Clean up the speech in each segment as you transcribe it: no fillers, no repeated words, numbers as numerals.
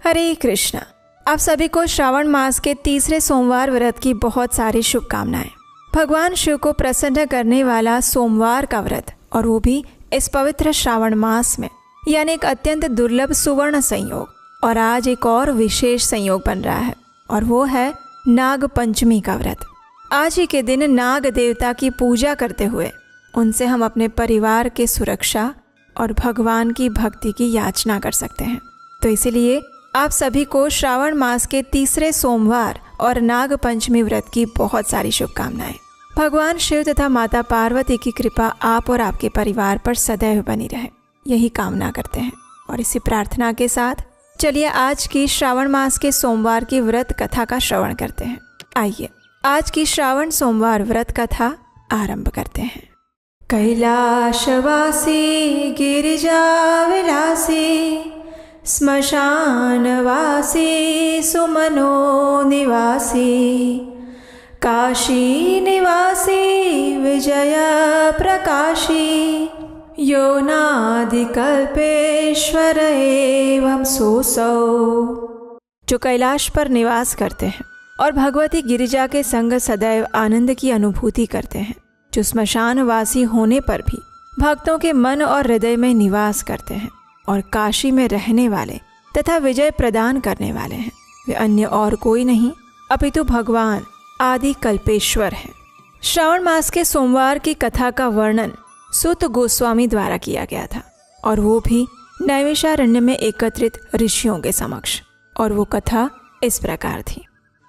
हरे कृष्णा। आप सभी को श्रावण मास के तीसरे सोमवार व्रत की बहुत सारी शुभकामनाएं। भगवान शिव को प्रसन्न करने वाला सोमवार का व्रत, और वो भी इस पवित्र श्रावण मास में, यानी एक अत्यंत दुर्लभ सुवर्ण संयोग। और आज एक और विशेष संयोग बन रहा है, और वो है नाग पंचमी का व्रत। आज ही के दिन नाग देवता की पूजा करते हुए उनसे हम अपने परिवार के सुरक्षा और भगवान की भक्ति की याचना कर सकते हैं। तो इसीलिए आप सभी को श्रावण मास के तीसरे सोमवार और नाग पंचमी व्रत की बहुत सारी शुभकामनाएं। भगवान शिव तथा माता पार्वती की कृपा आप और आपके परिवार पर सदैव बनी रहे, यही कामना करते हैं। और इसी प्रार्थना के साथ चलिए आज की श्रावण मास के सोमवार की व्रत कथा का श्रवण करते हैं। आइए आज की श्रावण सोमवार व्रत कथा आरंभ करते हैं। कैलाशवासी गिरिजा विलासी श्मशानवासी सुमनो निवासी काशी निवासी विजय प्रकाशी यो नादिकल्पेश्वर एवं सोसौ। जो कैलाश पर निवास करते हैं और भगवती गिरिजा के संग सदैव आनंद की अनुभूति करते हैं, जो श्मशानवासी होने पर भी भक्तों के मन और हृदय में निवास करते हैं, और काशी में रहने वाले तथा विजय प्रदान करने वाले हैं। वे अन्य और कोई नहीं अपितु भगवान आदि कल्पेश्वर हैं। श्रावण मास के सोमवार की कथा का वर्णन सूत गोस्वामी द्वारा किया गया था, और वो भी नैमिषारण्य में एकत्रित ऋषियों के समक्ष। और वो कथा इस प्रकार थी।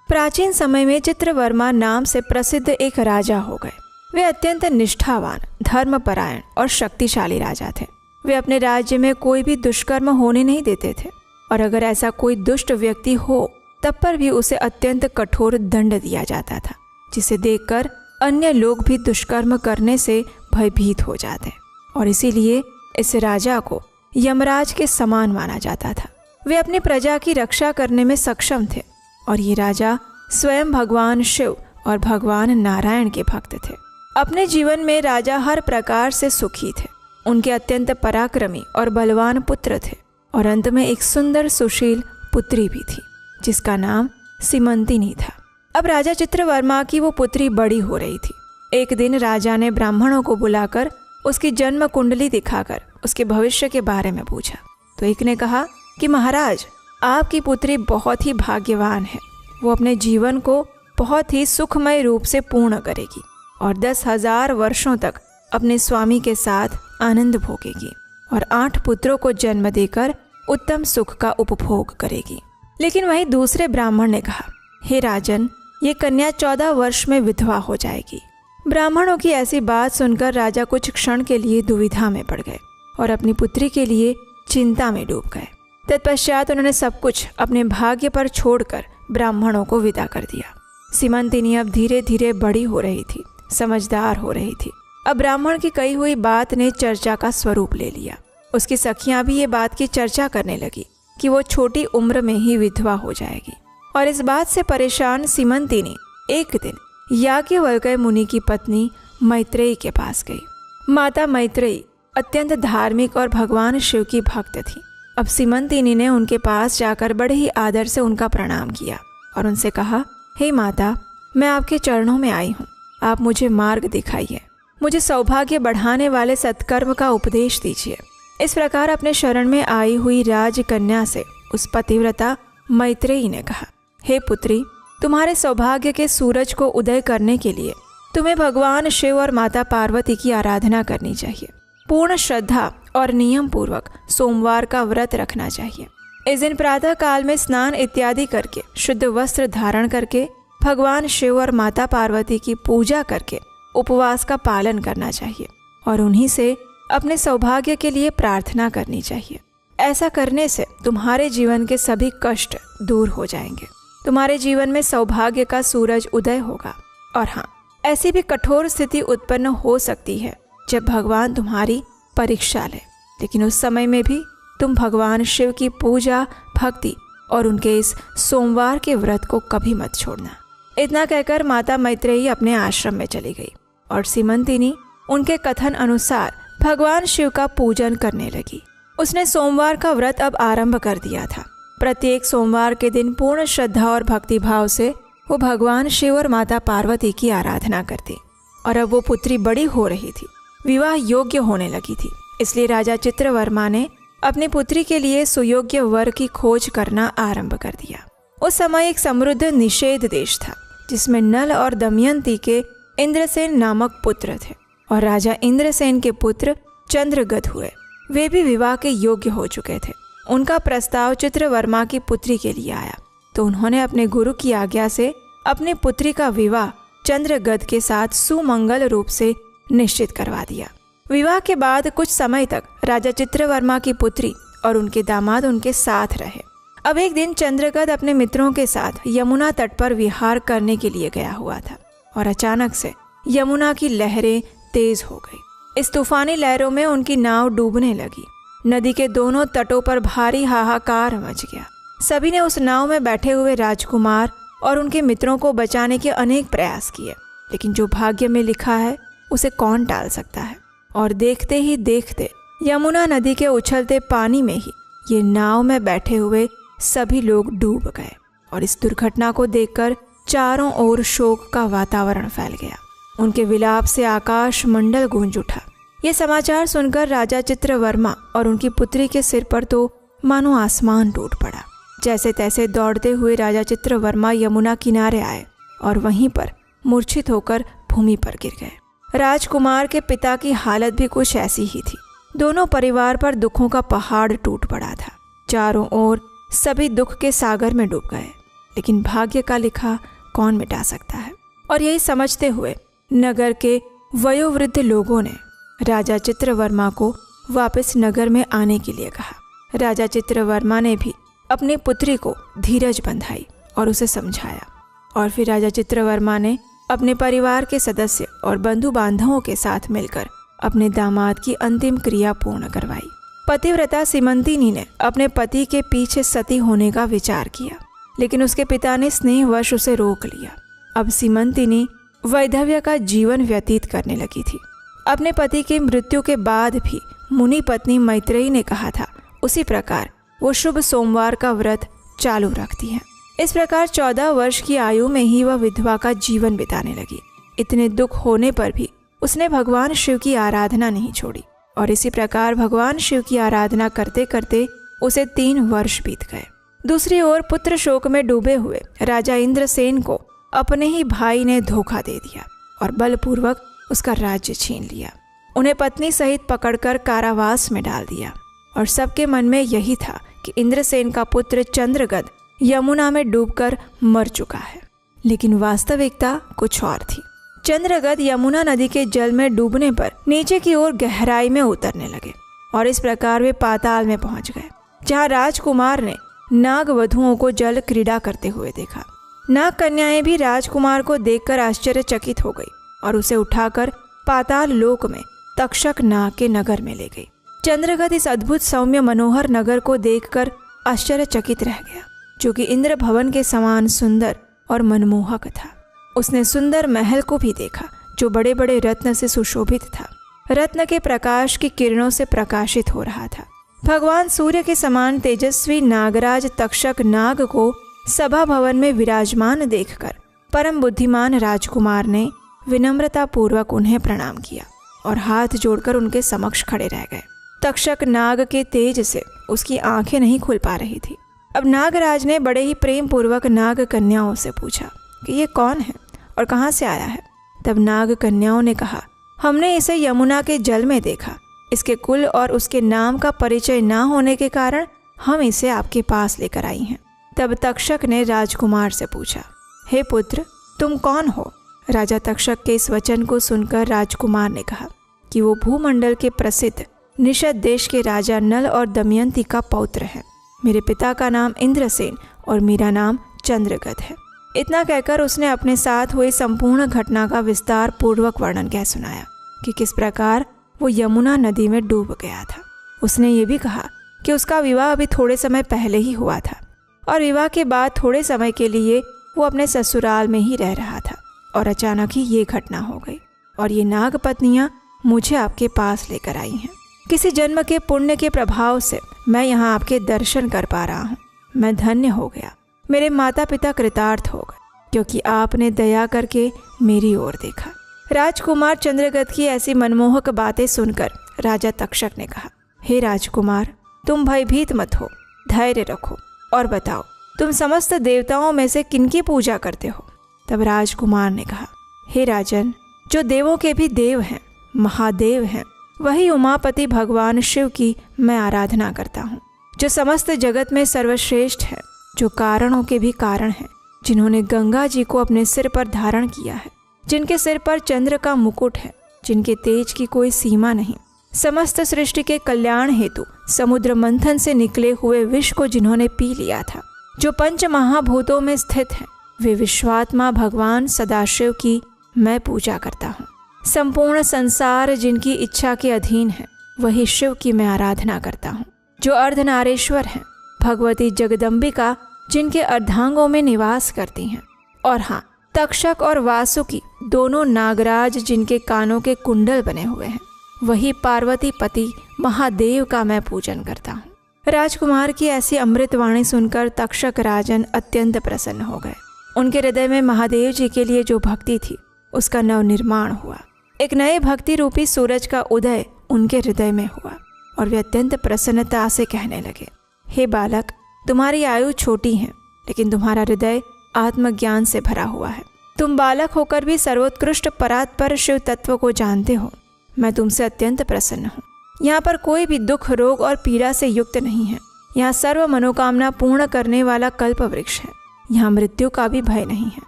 प्राचीन समय में चित्रवर्मा नाम से प्रसिद्ध एक राजा हो गए। वे अत्यंत निष्ठावान, धर्मपरायण और शक्तिशाली राजा थे। वे अपने राज्य में कोई भी दुष्कर्म होने नहीं देते थे, और अगर ऐसा कोई दुष्ट व्यक्ति हो तब पर भी उसे अत्यंत कठोर दंड दिया जाता था, जिसे देखकर अन्य लोग भी दुष्कर्म करने से भयभीत हो जाते। और इसीलिए इस राजा को यमराज के समान माना जाता था। वे अपनी प्रजा की रक्षा करने में सक्षम थे, और ये राजा स्वयं भगवान शिव और भगवान नारायण के भक्त थे। अपने जीवन में राजा हर प्रकार से सुखी थे। उनके अत्यंत पराक्रमी और बलवान पुत्र थे, और अंत में एक सुंदर सुशील पुत्री भी थी, जिसका नाम सीमंतिनी था। अब राजा चित्रवर्मा की वो पुत्री बड़ी हो रही थी। एक दिन राजा ने ब्राह्मणों को बुलाकर उसकी जन्म कुंडली दिखाकर उसके भविष्य के बारे में पूछा। तो एक ने कहा कि महाराज, आपकी पुत्री बहुत ही भाग्यवान है। वो अपने जीवन को बहुत ही सुखमय रूप से पूर्ण करेगी और 10,000 वर्षों तक अपने स्वामी के साथ आनंद भोगेगी, और 8 पुत्रों को जन्म देकर उत्तम सुख का उपभोग करेगी। लेकिन वहीं दूसरे ब्राह्मण ने कहा, हे राजन, ये कन्या 14 वर्ष में विधवा हो जाएगी। ब्राह्मणों की ऐसी बात सुनकर राजा कुछ क्षण के लिए दुविधा में पड़ गए और अपनी पुत्री के लिए चिंता में डूब गए। तत्पश्चात उन्होंने सब कुछ अपने भाग्य पर छोड़कर ब्राह्मणों को विदा कर दिया। सीमंतिनी अब धीरे धीरे बड़ी हो रही थी, समझदार हो रही थी। अब ब्राह्मण की कही हुई बात ने चर्चा का स्वरूप ले लिया। उसकी सखियां भी ये बात की चर्चा करने लगी कि वो छोटी उम्र में ही विधवा हो जाएगी। और इस बात से परेशान सीमंतिनी एक दिन याज्ञवल्क्य मुनि की पत्नी मैत्रेयी के पास गई। माता मैत्रेयी अत्यंत धार्मिक और भगवान शिव की भक्त थी। अब सीमंतिनी ने उनके पास जाकर बड़े ही आदर से उनका प्रणाम किया और उनसे कहा, हे माता, मैं आपके चरणों में आई हूँ। आप मुझे मार्ग दिखाइए, मुझे सौभाग्य बढ़ाने वाले सत्कर्म का उपदेश दीजिए। इस प्रकार अपने शरण में आई हुई राजकन्या से उस पतिव्रता मैत्रेयी ने कहा, हे पुत्री, तुम्हारे सौभाग्य के सूरज को उदय करने के लिए तुम्हें भगवान शिव और माता पार्वती की आराधना करनी चाहिए। पूर्ण श्रद्धा और नियम पूर्वक सोमवार का व्रत रखना चाहिए। इस दिन प्रातः काल में स्नान इत्यादि करके शुद्ध वस्त्र धारण करके भगवान शिव और माता पार्वती की पूजा करके उपवास का पालन करना चाहिए, और उन्हीं से अपने सौभाग्य के लिए प्रार्थना करनी चाहिए। ऐसा करने से तुम्हारे जीवन के सभी कष्ट दूर हो जाएंगे। तुम्हारे जीवन में सौभाग्य का सूरज उदय होगा। और हाँ, ऐसी भी कठोर स्थिति उत्पन्न हो सकती है जब भगवान तुम्हारी परीक्षा ले, लेकिन उस समय में भी तुम भगवान शिव की पूजा, भक्ति और उनके इस सोमवार के व्रत को कभी मत छोड़ना। इतना कहकर माता मैत्रेयी अपने आश्रम में चली गई, और सीमंतिनी उनके कथन अनुसार भगवान शिव का पूजन करने लगी। उसने सोमवार का व्रत अब आरंभ कर दिया था। प्रत्येक सोमवार के दिन पूर्ण श्रद्धा और भक्ति भाव से वो भगवान शिव और माता पार्वती की आराधना करती। और अब वो पुत्री बड़ी हो रही थी, विवाह योग्य होने लगी थी। इसलिए राजा चित्रवर्मा ने अपनी पुत्री के लिए सुयोग्य वर की खोज करना आरंभ कर दिया। उस समय एक समृद्ध निषेध देश था जिसमें नल और दमयंती के इंद्रसेन नामक पुत्र थे और राजा इंद्रसेन के पुत्र चंद्रगद हुए। वे भी विवाह के योग्य हो चुके थे। उनका प्रस्ताव चित्रवर्मा की पुत्री के लिए आया तो उन्होंने अपने गुरु की आज्ञा से अपनी पुत्री का विवाह चंद्रगद के साथ सुमंगल रूप से निश्चित करवा दिया। विवाह के बाद कुछ समय तक राजा चित्रवर्मा की पुत्री और उनके दामाद उनके साथ रहे। अब एक दिन चंद्रगद अपने मित्रों के साथ यमुना तट पर विहार करने के लिए गया हुआ था और अचानक से यमुना की लहरें तेज हो गई। इस तूफानी लहरों में उनकी नाव डूबने लगी। नदी के दोनों तटों पर भारी हाहाकार मच गया। सभी ने उस नाव में बैठे हुए राजकुमार और उनके मित्रों को बचाने के अनेक प्रयास किए, लेकिन जो भाग्य में लिखा है उसे कौन टाल सकता है। और देखते ही देखते यमुना नदी के उछलते पानी में ही ये नाव में बैठे हुए सभी लोग डूब गए। और इस दुर्घटना को देखकर चारों ओर शोक का वातावरण फैल गया। उनके विलाप से आकाश मंडल गूंज उठा। ये समाचार सुनकर राजा चित्रवर्मा और उनकी पुत्री के सिर पर तो मानो आसमान टूट पड़ा। जैसे तैसे दौड़ते हुए राजा चित्रवर्मा यमुना किनारे आए और वहीं पर मूर्छित होकर भूमि पर गिर गए। राजकुमार के पिता की हालत भी कुछ ऐसी ही थी। दोनों परिवार पर दुखों का पहाड़ टूट पड़ा था। चारों ओर सभी दुख के सागर में डूब गए, लेकिन भाग्य का लिखा कौन मिटा सकता है। और यही समझते हुए नगर के वयोवृद्ध लोगों ने राजा चित्रवर्मा को वापस नगर में आने के लिए कहा। राजा चित्रवर्मा ने भी अपनी पुत्री को धीरज बंधाई और उसे समझाया। और फिर राजा चित्रवर्मा ने अपने परिवार के सदस्य और बंधु बांधवों के साथ मिलकर अपने दामाद की अंतिम क्रिया पूर्ण करवाई। पतिव्रता सीमंतिनी ने अपने पति के पीछे सती होने का विचार किया, लेकिन उसके पिता ने स्नेहवश उसे रोक लिया। अब सीमंतिनी वैधव्य का जीवन व्यतीत करने लगी थी। अपने पति की मृत्यु के बाद भी मुनि पत्नी मैत्रेयी ने कहा था, उसी प्रकार वो शुभ सोमवार का व्रत चालू रखती है। इस प्रकार 14 वर्ष की आयु में ही वह विधवा का जीवन बिताने लगी। इतने दुख होने पर भी उसने भगवान शिव की आराधना नहीं छोड़ी और इसी प्रकार भगवान शिव की आराधना करते करते उसे 3 वर्ष बीत गए। दूसरी ओर पुत्र शोक में डूबे हुए राजा इंद्रसेन को अपने ही भाई ने धोखा दे दिया और बलपूर्वक उसका राज्य छीन लिया। उन्हें पत्नी सहित पकड़कर कारावास में डाल दिया और सबके मन में यही था कि इंद्रसेन का पुत्र चंद्रगद यमुना में डूबकर मर चुका है। लेकिन वास्तविकता कुछ और थी। चंद्रगद यमुना नदी के जल में डूबने पर नीचे की ओर गहराई में उतरने लगे और इस प्रकार वे पाताल में पहुंच गए, जहां राजकुमार ने नाग वधुओं को जल क्रीड़ा करते हुए देखा। नाग कन्याएं भी राजकुमार को देखकर आश्चर्यचकित हो गई और उसे उठाकर पाताल लोक में तक्षक नाग के नगर में ले गई। चंद्रगद इस अद्भुत सौम्य मनोहर नगर को देखकर आश्चर्यचकित रह गया, जो कि इंद्र भवन के समान सुंदर और मनमोहक था। उसने सुंदर महल को भी देखा, जो बड़े बड़े रत्न से सुशोभित था। रत्न के प्रकाश की किरणों से प्रकाशित हो रहा था। भगवान सूर्य के समान तेजस्वी नागराज तक्षक नाग को सभा भवन में विराजमान देखकर परम बुद्धिमान राजकुमार ने विनम्रता पूर्वक उन्हें प्रणाम किया और हाथ जोड़कर उनके समक्ष खड़े रह गए। तक्षक नाग के तेज से उसकी आंखें नहीं खुल पा रही थी। अब नागराज ने बड़े ही प्रेम पूर्वक नाग कन्याओं से पूछा कि ये कौन है और कहाँ से आया है। तब नाग कन्याओं ने कहा, हमने इसे यमुना के जल में देखा। इसके कुल और उसके नाम का परिचय ना होने के कारण हम इसे आपके पास लेकर आई हैं। तब तक्षक ने राजकुमार से पूछा, हे पुत्र, तुम कौन हो? राजा तक्षक के इस वचन को सुनकर राजकुमार ने कहा कि वो भूमंडल के प्रसिद्ध निषद देश के राजा नल और दमयंती का पौत्र है। मेरे पिता का नाम इंद्रसेन और मेरा नाम चंद्रगद है। इतना कहकर उसने अपने साथ हुई संपूर्ण घटना का विस्तार पूर्वक वर्णन कह सुनाया कि किस प्रकार वो यमुना नदी में डूब गया था। उसने ये भी कहा कि उसका विवाह अभी थोड़े समय पहले ही हुआ था और विवाह के बाद थोड़े समय के लिए वो अपने ससुराल में ही रह रहा था और अचानक ही ये घटना हो गई और ये नाग पत्नियां मुझे आपके पास लेकर आई हैं। किसी जन्म के पुण्य के प्रभाव से मैं यहाँ आपके दर्शन कर पा रहा हूँ। मैं धन्य हो गया, मेरे माता पिता कृतार्थ हो गए, क्योंकि आपने दया करके मेरी ओर देखा। राजकुमार चंद्रगत की ऐसी मनमोहक बातें सुनकर राजा तक्षक ने कहा, हे राजकुमार, तुम भयभीत मत हो, धैर्य रखो और बताओ तुम समस्त देवताओं में से किनकी पूजा करते हो। तब राजकुमार ने कहा, हे राजन, जो देवों के भी देव हैं, महादेव हैं, वही उमापति भगवान शिव की मैं आराधना करता हूँ, जो समस्त जगत में सर्वश्रेष्ठ है, जो कारणों के भी कारण हैं, जिन्होंने गंगा जी को अपने सिर पर धारण किया है, जिनके सिर पर चंद्र का मुकुट है, जिनके तेज की कोई सीमा नहीं, समस्त सृष्टि के कल्याण हेतु समुद्र मंथन से निकले हुए विष को जिन्होंने पी लिया था, जो पंच महाभूतों में स्थित हैं, वे विश्वात्मा भगवान सदाशिव की मैं पूजा करता हूँ। संपूर्ण संसार जिनकी इच्छा के अधीन है, वही शिव की मैं आराधना करता हूँ, जो अर्धनारेश्वर हैं, भगवती जगदम्बिका जिनके अर्धांगों में निवास करती हैं, और हाँ, तक्षक और वासुकी दोनों नागराज जिनके कानों के कुंडल बने हुए हैं, वही पार्वती पति महादेव का मैं पूजन करता हूँ। राजकुमार की ऐसी अमृतवाणी सुनकर तक्षक राजन अत्यंत प्रसन्न हो गए। उनके हृदय में महादेव जी के लिए जो भक्ति थी उसका नवनिर्माण हुआ। एक नए भक्ति रूपी सूरज का उदय उनके हृदय में हुआ और वे अत्यंत प्रसन्नता से कहने लगे, हे बालक, तुम्हारी आयु छोटी है, लेकिन तुम्हारा हृदय आत्मज्ञान से भरा हुआ है। तुम बालक होकर भी सर्वोत्कृष्ट परात्पर शिव तत्व को जानते हो। मैं तुमसे अत्यंत प्रसन्न हूँ। यहाँ पर कोई भी दुख, रोग और पीड़ा से युक्त नहीं है। यहाँ सर्व मनोकामना पूर्ण करने वाला कल्प वृक्ष है। यहाँ मृत्यु का भी भय नहीं है।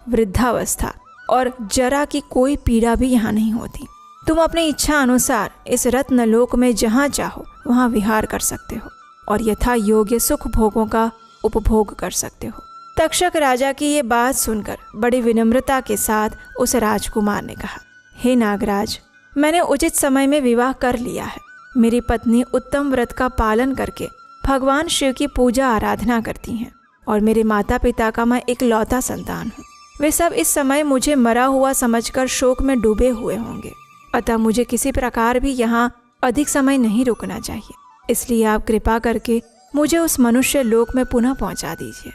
वृद्धावस्था और जरा की कोई पीड़ा भी यहाँ नहीं होती। तुम अपनी इच्छा अनुसार इस रत्न लोक में जहाँ चाहो वहाँ विहार कर सकते हो और यथा योग्य सुख भोगों का उपभोग कर सकते हो। तक्षक राजा की ये बात सुनकर बड़ी विनम्रता के साथ उस राजकुमार ने कहा, हे नागराज, मैंने उचित समय में विवाह कर लिया है। मेरी पत्नी उत्तम व्रत का पालन करके भगवान शिव की पूजा आराधना करती हैं और मेरे माता पिता का मैं इकलौता संतान हूँ। वे सब इस समय मुझे मरा हुआ समझकर शोक में डूबे हुए होंगे, अतः मुझे किसी प्रकार भी यहाँ अधिक समय नहीं रुकना चाहिए। इसलिए आप कृपा करके मुझे उस मनुष्य लोक में पुनः पहुँचा दीजिए।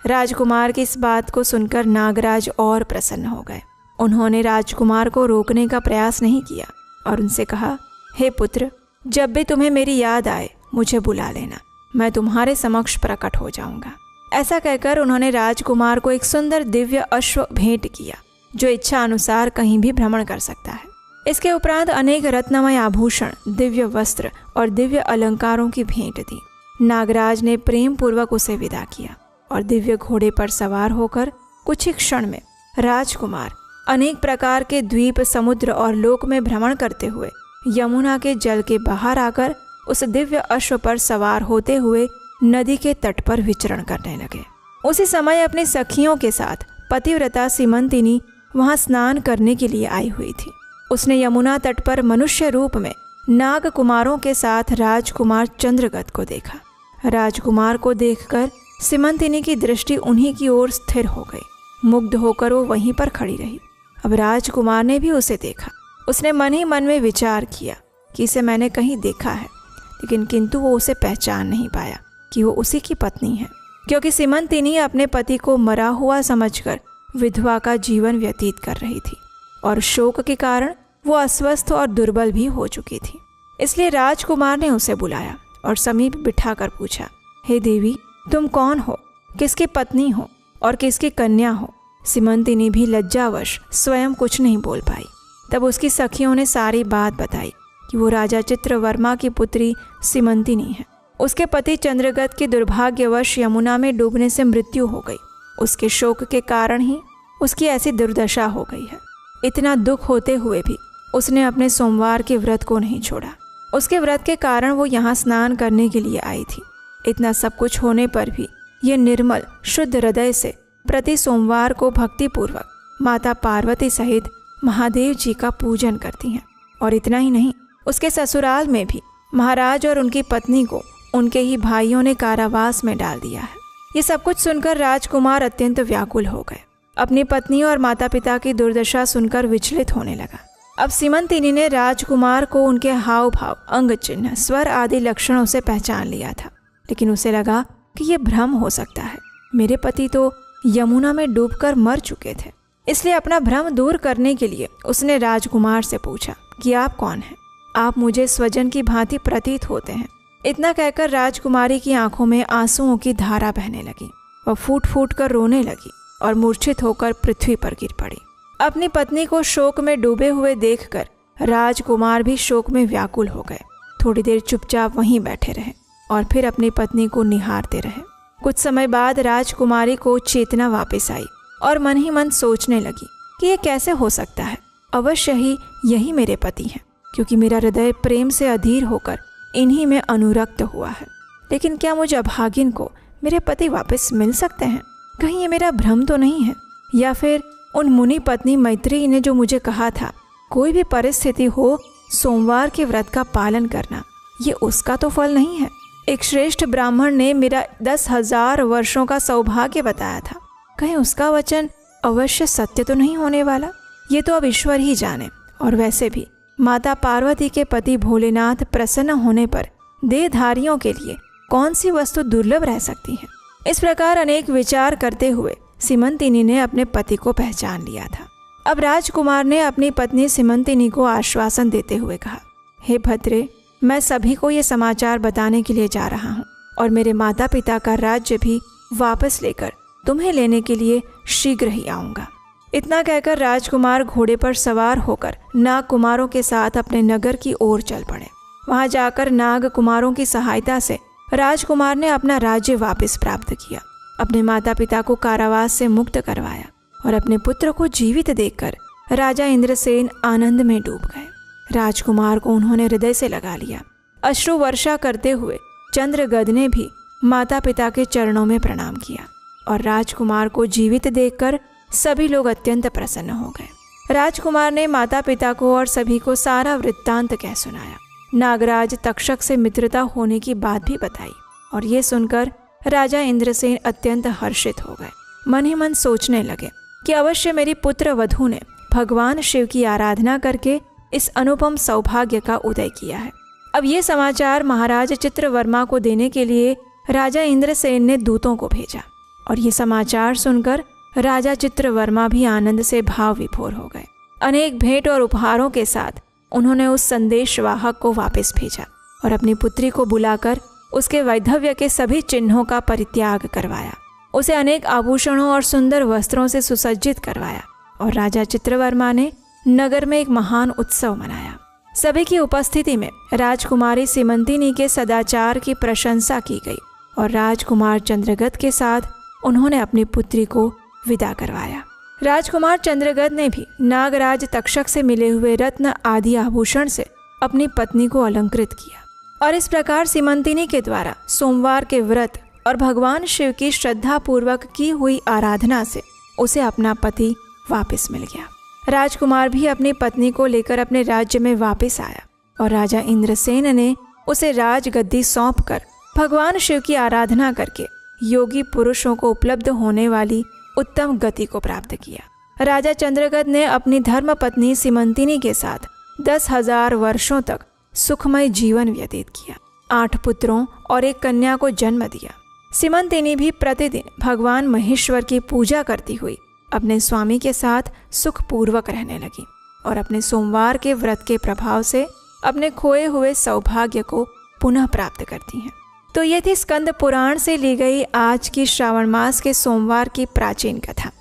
राजकुमार की इस बात को सुनकर नागराज और प्रसन्न हो गए। उन्होंने राजकुमार को रोकने का प्रयास नहीं किया और उनसे कहा, हे पुत्र, जब भी तुम्हें मेरी याद आए मुझे बुला लेना, मैं तुम्हारे समक्ष प्रकट हो जाऊंगा। ऐसा कहकर उन्होंने राजकुमार को एक सुंदर दिव्य अश्व भेंट किया, जो इच्छा अनुसार कहीं भी भ्रमण कर सकता है। इसके उपरांत अनेक रत्नमय आभूषण, दिव्य वस्त्र और दिव्य अलंकारों की भेंट दी। नागराज ने प्रेम पूर्वक उसे विदा किया और दिव्य घोड़े पर सवार होकर कुछ ही क्षण में राजकुमार अनेक प्रकार के द्वीप, समुद्र और लोक में भ्रमण करते हुए यमुना के जल के बाहर आकर उस दिव्य अश्व पर सवार होते हुए नदी के तट पर विचरण करने लगे। उसी समय अपनी सखियों के साथ पतिव्रता सीमंतिनी वहां स्नान करने के लिए आई हुई थी। उसने यमुना तट पर मनुष्य रूप में नाग कुमारों के साथ राजकुमार चंद्रगत को देखा। राजकुमार को देखकर सीमंतिनी की दृष्टि उन्हीं की ओर स्थिर हो गई। मुग्ध होकर वो वहीं पर खड़ी रही। अब राजकुमार ने भी उसे देखा। उसने मन ही मन में विचार किया कि इसे मैंने कहीं देखा है, लेकिन किंतु वो उसे पहचान नहीं पाया कि वो उसी की पत्नी है, क्योंकि सीमंतिनी अपने पति को मरा हुआ समझकर विधवा का जीवन व्यतीत कर रही थी और शोक के कारण वो अस्वस्थ और दुर्बल भी हो चुकी थी। इसलिए राजकुमार ने उसे बुलाया और समीप बिठाकर पूछा, हे देवी, तुम कौन हो, किसकी पत्नी हो और किसकी कन्या हो? सीमंतिनी भी लज्जावश स्वयं कुछ नहीं बोल पाई। तब उसकी सखियों ने सारी बात बताई कि वो राजा चित्रवर्मा की पुत्री सीमंतिनी है। उसके पति चंद्रगत के दुर्भाग्यवश यमुना में डूबने से मृत्यु हो गई। उसके शोक के कारण ही उसकी ऐसी दुर्दशा हो गई है। इतना दुख होते हुए भी उसने अपने सोमवार के व्रत को नहीं छोड़ा। उसके व्रत के कारण वो यहाँ स्नान करने के लिए आई थी। इतना सब कुछ होने पर भी ये निर्मल शुद्ध हृदय से प्रति सोमवार को भक्तिपूर्वक माता पार्वती सहित महादेव जी का पूजन करती हैं। और इतना ही नहीं, उसके ससुराल में भी महाराज और उनकी पत्नी को उनके ही भाइयों ने कारावास में डाल दिया है। ये सब कुछ सुनकर राजकुमार अत्यंत व्याकुल हो गए। अपनी पत्नी और माता पिता की दुर्दशा सुनकर विचलित होने लगा। अब सीमंतिनी ने राजकुमार को उनके हाव भाव, अंग चिन्ह, स्वर आदि लक्षणों से पहचान लिया था, लेकिन उसे लगा कि ये भ्रम हो सकता है। मेरे पति तो यमुना में डूबकर मर चुके थे। इसलिए अपना भ्रम दूर करने के लिए उसने राजकुमार से पूछा कि आप कौन हैं? आप मुझे स्वजन की भांति प्रतीत होते हैं। इतना कहकर राजकुमारी की आंखों में आंसुओं की धारा बहने लगी। वह फूट फूट कर रोने लगी और मूर्छित होकर पृथ्वी पर गिर पड़ी। अपनी पत्नी को शोक में डूबे हुए देखकर राजकुमार भी शोक में व्याकुल हो गए। थोड़ी देर चुपचाप वहीं बैठे रहे और फिर अपनी पत्नी को निहारते रहे। कुछ समय बाद राजकुमारी को चेतना वापस आई और मन ही मन सोचने लगी कि ये कैसे हो सकता है। अवश्य ही यही मेरे पति हैं, क्योंकि मेरा हृदय प्रेम से अधीर होकर इन्हीं में अनुरक्त हुआ है। लेकिन क्या मुझे अभागिन को मेरे पति वापस मिल सकते हैं? कहीं ये मेरा भ्रम तो नहीं है? या फिर उन मुनि पत्नी मैत्रेयी ने जो मुझे कहा था, कोई भी परिस्थिति हो सोमवार के व्रत का पालन करना, ये उसका तो फल नहीं है? एक श्रेष्ठ ब्राह्मण ने मेरा 10,000 वर्षों का सौभाग्य बताया था, कहीं उसका वचन अवश्य सत्य तो नहीं होने वाला? ये तो अब ईश्वर ही जाने। और वैसे भी माता पार्वती के पति भोलेनाथ प्रसन्न होने पर देहधारियों के लिए कौन सी वस्तु दुर्लभ रह सकती है? इस प्रकार अनेक विचार करते हुए सीमंतिनी ने अपने पति को पहचान लिया था। अब राजकुमार ने अपनी पत्नी सीमंतिनी को आश्वासन देते हुए कहा, हे भद्रे, मैं सभी को ये समाचार बताने के लिए जा रहा हूँ और मेरे माता पिता का राज्य भी वापस लेकर तुम्हें लेने के लिए शीघ्र ही आऊँगा। इतना कहकर राजकुमार घोड़े पर सवार होकर नाग कुमारों के साथ अपने नगर की ओर चल पड़े। वहां जाकर नाग कुमारों की सहायता से राजकुमार ने अपना राज्य वापस प्राप्त किया, अपने माता पिता को कारावास से मुक्त करवाया और अपने पुत्र को जीवित देखकर राजा इंद्रसेन आनंद में डूब गए। राजकुमार को उन्होंने हृदय से लगा लिया। अश्रु वर्षा करते हुए चंद्रगद ने भी माता पिता के चरणों में प्रणाम किया और राजकुमार को जीवित देखकर सभी लोग अत्यंत प्रसन्न हो गए। राजकुमार ने माता पिता को और सभी को सारा वृत्तांत कह सुनाया। नागराज तक्षक से मित्रता होने की बात भी बताई और ये सुनकर राजा इंद्रसेन अत्यंत हर्षित हो गए। मन ही मन सोचने लगे कि अवश्य मेरी पुत्र वधू ने भगवान शिव की आराधना करके इस अनुपम सौभाग्य का उदय किया है। अब ये समाचार महाराज चित्रवर्मा को देने के लिए राजा इंद्रसेन ने दूतों को भेजा और ये समाचार सुनकर राजा चित्रवर्मा भी आनंद से भाव विभोर हो गए। अनेक भेंट और उपहारों के साथ उन्होंने उस संदेशवाहक को वापस भेजा और अपनी पुत्री को बुलाकर उसके वैधव्य के सभी चिन्हों का परित्याग करवाया। उसे अनेक आभूषणों और सुंदर वस्त्रों से सुसज्जित करवाया और राजा चित्रवर्मा ने नगर में एक महान उत्सव मनाया। सभी की उपस्थिति में राजकुमारी सीमंतिनी के सदाचार की प्रशंसा की गई और राजकुमार चंद्रगद के साथ उन्होंने अपनी पुत्री को विदा करवाया। राजकुमार चंद्रगद ने भी नागराज तक्षक से मिले हुए रत्न आदि आभूषण से अपनी पत्नी को अलंकृत किया और इस प्रकार सीमंतिनी के द्वारा सोमवार के व्रत और भगवान शिव की श्रद्धा पूर्वक की हुई आराधना से उसे अपना पति वापस मिल गया। राजकुमार भी अपनी पत्नी को लेकर अपने राज्य में वापस आया और राजा इंद्रसेन ने उसे राजगद्दी सौंपकर भगवान शिव की आराधना करके योगी पुरुषों को उपलब्ध होने वाली उत्तम गति को प्राप्त किया। राजा चंद्रगद ने अपनी धर्म पत्नी सीमंतिनी के साथ 10,000 वर्षों तक सुखमय जीवन व्यतीत किया। 8 पुत्रों और एक कन्या को जन्म दिया। सीमंतिनी भी प्रतिदिन भगवान महेश्वर की पूजा करती हुई अपने स्वामी के साथ सुखपूर्वक रहने लगी और अपने सोमवार के व्रत के प्रभाव से अपने खोए हुए सौभाग्य को पुनः प्राप्त करती हैं। तो ये थी स्कंद पुराण से ली गई आज की श्रावण मास के सोमवार की प्राचीन कथा।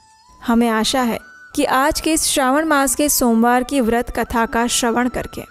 हमें आशा है कि आज के इस श्रावण मास के सोमवार की व्रत कथा का श्रवण करके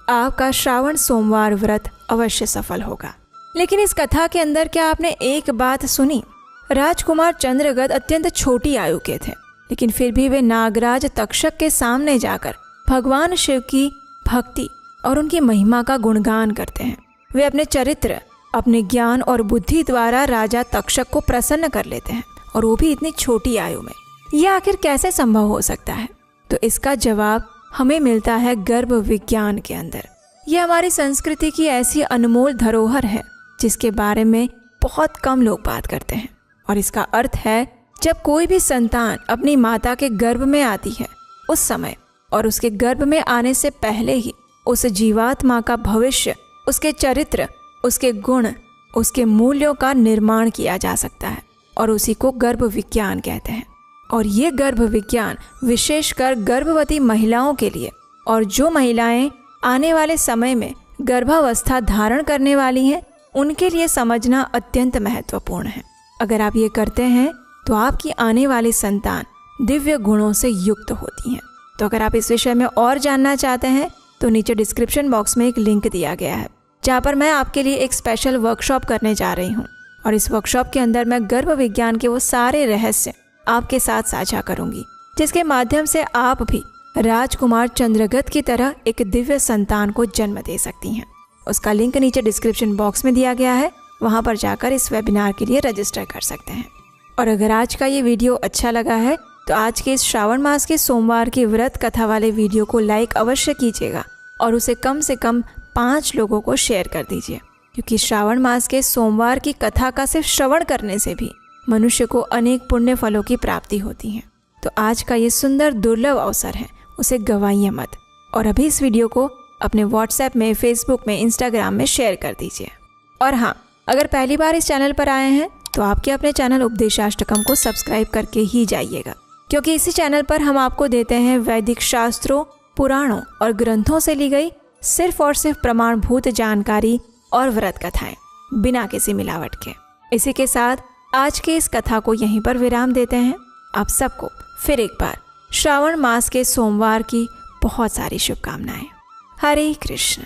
आपका श्रावण सोमवार व्रत अवश्य सफल होगा। लेकिन इस कथा के अंदर क्या आपने एक बात सुनी? राजकुमार चंद्रगद अत्यंत छोटी आयु के थे, लेकिन फिर भी वे नागराज तक्षक के सामने जाकर भगवान शिव की भक्ति और उनकी महिमा का गुणगान करते हैं। वे अपने चरित्र, अपने ज्ञान और बुद्धि द्वारा राजा तक्षक को प्रसन्न कर लेते हैं और वो भी इतनी छोटी आयु में। यह आखिर कैसे संभव हो सकता है? तो इसका जवाब हमें मिलता है गर्भ विज्ञान के अंदर। यह हमारी संस्कृति की ऐसी अनमोल धरोहर है जिसके बारे में बहुत कम लोग बात करते हैं। और इसका अर्थ है जब कोई भी संतान अपनी माता के गर्भ में आती है उस समय और उसके गर्भ में आने से पहले ही उस जीवात्मा का भविष्य, उसके चरित्र, उसके गुण उसके मूल्यों का निर्माण किया जा सकता है और उसी को गर्भ विज्ञान कहते हैं। और ये गर्भ विज्ञान विशेषकर गर्भवती महिलाओं के लिए और जो महिलाएं आने वाले समय में गर्भावस्था धारण करने वाली हैं उनके लिए समझना अत्यंत महत्वपूर्ण है। अगर आप ये करते हैं तो आपकी आने वाली संतान दिव्य गुणों से युक्त होती हैं। तो अगर आप इस विषय में और जानना चाहते हैं तो नीचे डिस्क्रिप्शन बॉक्स में एक लिंक दिया गया है जहाँ पर मैं आपके लिए एक स्पेशल वर्कशॉप करने जा रही हूँ। और इस वर्कशॉप के अंदर मैं गर्भ विज्ञान के वो सारे रहस्य आपके साथ साझा करूंगी जिसके माध्यम से आप भी राजकुमार चंद्रगत की तरह एक दिव्य संतान को जन्म दे सकती हैं। उसका लिंक नीचे डिस्क्रिप्शन बॉक्स में दिया गया है, वहां पर जाकर इस वेबिनार के लिए रजिस्टर कर सकते हैं। और अगर आज का ये वीडियो अच्छा लगा है तो आज के इस श्रावण मास के सोमवार की व्रत कथा वाले वीडियो को लाइक अवश्य कीजिएगा और उसे कम से कम 5 लोगों को शेयर कर दीजिए, क्योंकि श्रावण मास के सोमवार की कथा का सिर्फ श्रवण करने से भी मनुष्य को अनेक पुण्य फलों की प्राप्ति होती है। तो आज का ये सुंदर दुर्लभ अवसर है, उसे गंवाइए मत। और अभी इस वीडियो को अपने व्हाट्सएप में, फेसबुक में, इंस्टाग्राम में शेयर कर दीजिए। और हाँ, अगर पहली बार इस चैनल पर आए हैं तो आपके अपने चैनल उपदेशाष्टकम को सब्सक्राइब करके ही जाइएगा, क्योंकि इसी चैनल पर हम आपको देते हैं वैदिक शास्त्रों, पुराणों और ग्रंथों से ली गई सिर्फ और सिर्फ प्रमाणभूत जानकारी और व्रत कथाएं बिना किसी मिलावट के। इसी के साथ आज के इस कथा को यहीं पर विराम देते हैं। आप सबको फिर एक बार श्रावण मास के सोमवार की बहुत सारी शुभकामनाएं। हरे कृष्ण।